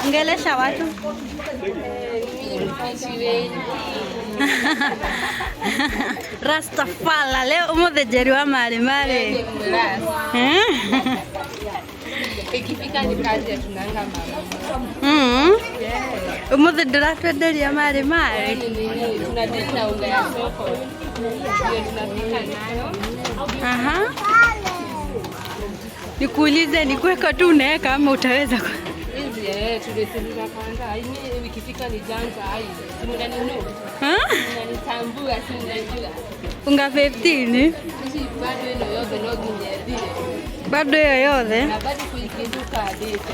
Ongelesha watu. Rastafala leo umuthejeri wa mali. Ikifika ni kazi ya tunanga mama. Umuthe nduratwenderia mali. Tunadili na unga ya soko. Ndio tunapika nayo. Aha. Nikuulize ni kuweka tu unaweka ama utaweza hizi tulisiza kwanza. Hii ikifika ni janja hai. Tunanunua. Tunanitambua tunajua. Unga 15. Sisi bado ile yote ndio bado yote. Na bado kuikiduka hadithi.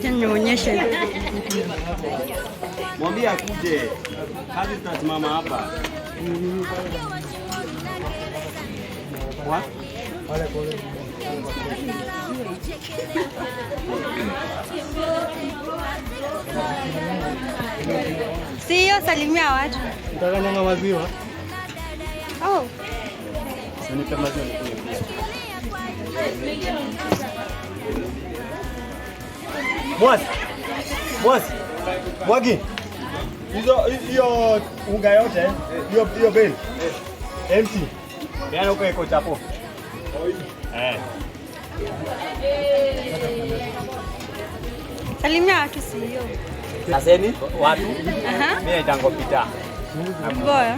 Nionyeshe. Mwambie akuje. Hadi tutasimama hapa. What? Sio salimia watu. Nataka nyama maziwa. Oh. Sinipe maziwa nikunywe pia. Mwasi. Mwagi. Hiyo unga yote, hiyo bale. Empty. Yaani uko iko chapo. Salimia watu sio. Naseni watu. Mimi nitango pita. Boya.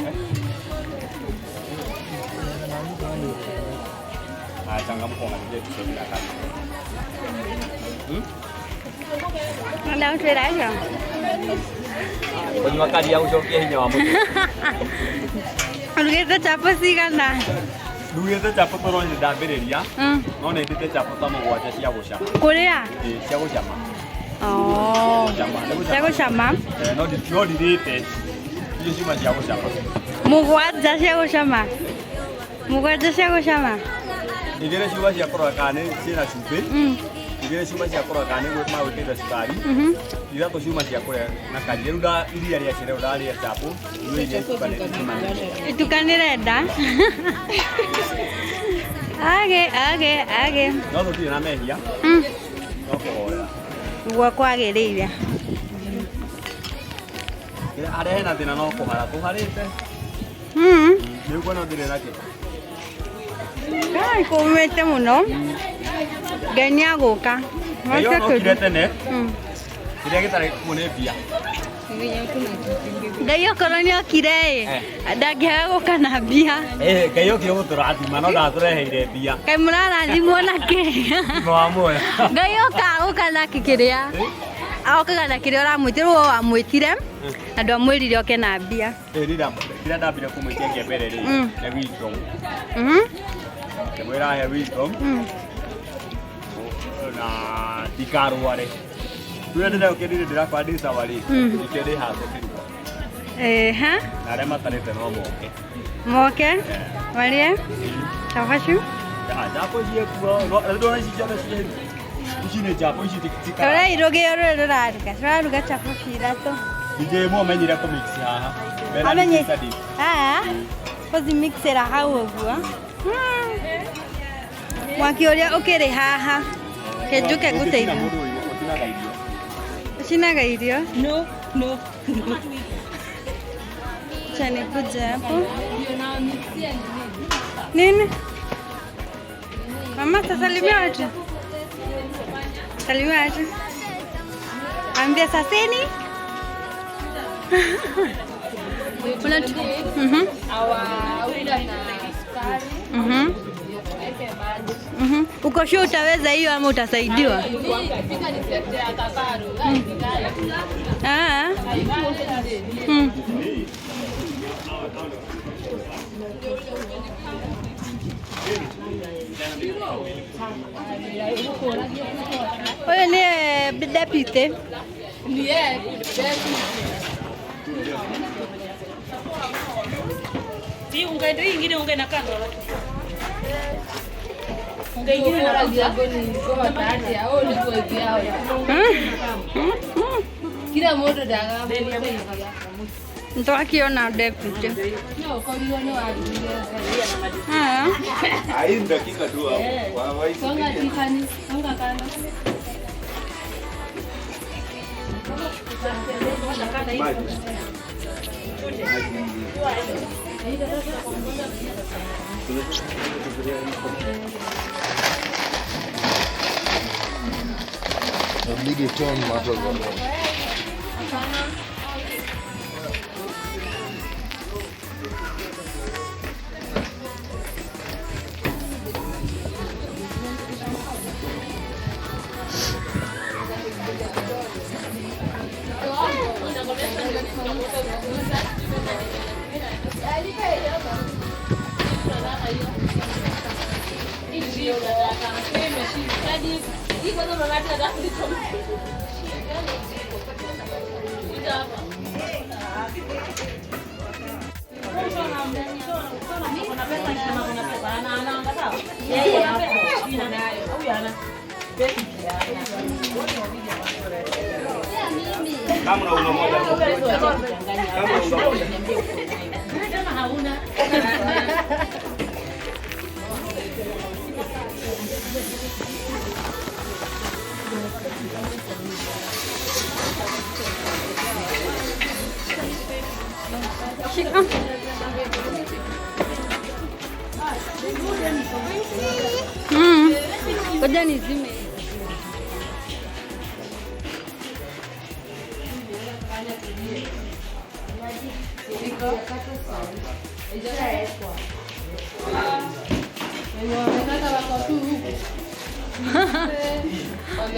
Changamoto ngaje tuseme kazi. Ndio tunaenda. Kwenye wakati ya uchokia hinya wa mtu. Alugeta chapo sigana. Lugeta chapo toro ni ndabereria. No ne ndite chapo tamo gwacha cia gucama. Kuria? Cia gucama. Oh. Cia gucama. No ndite. Iyo cima cia gucama. Mugwanja cia gucama. Mugwanja cia gucama. Igere ciuba cia koroga kane ciina cumbĩ. Igere ciuba cia koroga kane gwĩ magwĩkĩra cukari. Ithatũ ciuma cia kũrĩa na kari. Rĩu iria rĩa cere ũrarĩa chapo. Irio iria itukanĩte. Itukanĩre nda. Age. No tũtirĩ na mehia. No kũhoera. Guo kwagĩrĩire. Harĩa hena thĩna no kũhara tũharĩte. Nĩguo no ndĩrĩ na kĩ. Ai kumete muno. Gania guka. Wacha kudetene. Kile kitare kuone bia. Gayo kolonio kire. Ndagia guka na bia. Gayo kire gutura thima no ndatureheire bia. Kai murara thimo nake. No amoya. Gayo ka guka na kikiria. Aokaga na kire uramwitirwo amwitire. Andu amwirire oke na bia. Rira kira ndambire kumwitia ngembere ri. Na wisdom. Mwera he wisdom. Na dikarware. Tuende ukirire ndirakwadisa wali. Ikende hapo kiruka. Na rema tarete no moke. Moke? Walie? Tafashu? Japo je kuo, ndo nishijana shije. Ishine japo ishitika. Ora iroge ora rarika. Swaruga chapo shirato. DJ mo menyira ko mix haha. Amenye. Kozi mixera hau ogua. Wakioria ukiri haha. Kejuke guteithia. Sinaga irio? No. Chani kuja hapo. Nini? Mama salimia watu. Salimia watu. Ambia saseni. Uko sure utaweza hiyo ama utasaidiwa? Huyo ni deputy. Si unga ndio ingine unga na kando. Unga ingine na diagoni kwa tati au ni kwa kiao. Kila mmoja daga. Nitakiona deputy. No, korio no arudia. Ai dakika tu hapo. Songa tikani, songa kando. A big turn matters a lot. Kama una moja. Kama una moja. Ngoja nizime.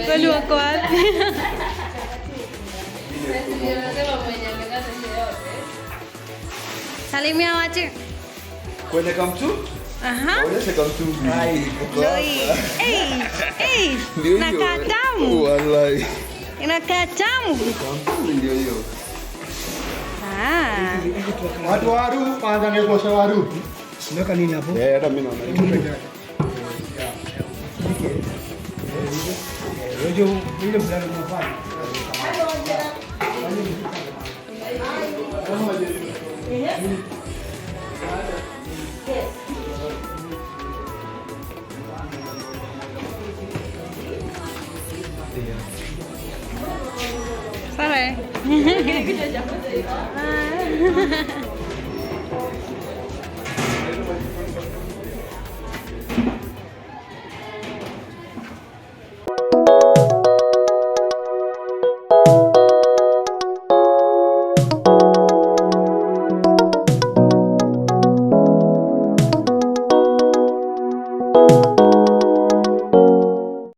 Kwani wako wapi? Salimia watu. Kwenda kamtu? Aha. Onyesha kamtu. Hai, uko hapa. Hey, Ndio hiyo. inakaa tamu. Wallahi. Inakaa tamu. Kamtu ndio hiyo. Watu waru kwanza ni kwa waru. Unaweka nini hapo? Hata mimi naona. Rojo ile fulani unafanya. Sare.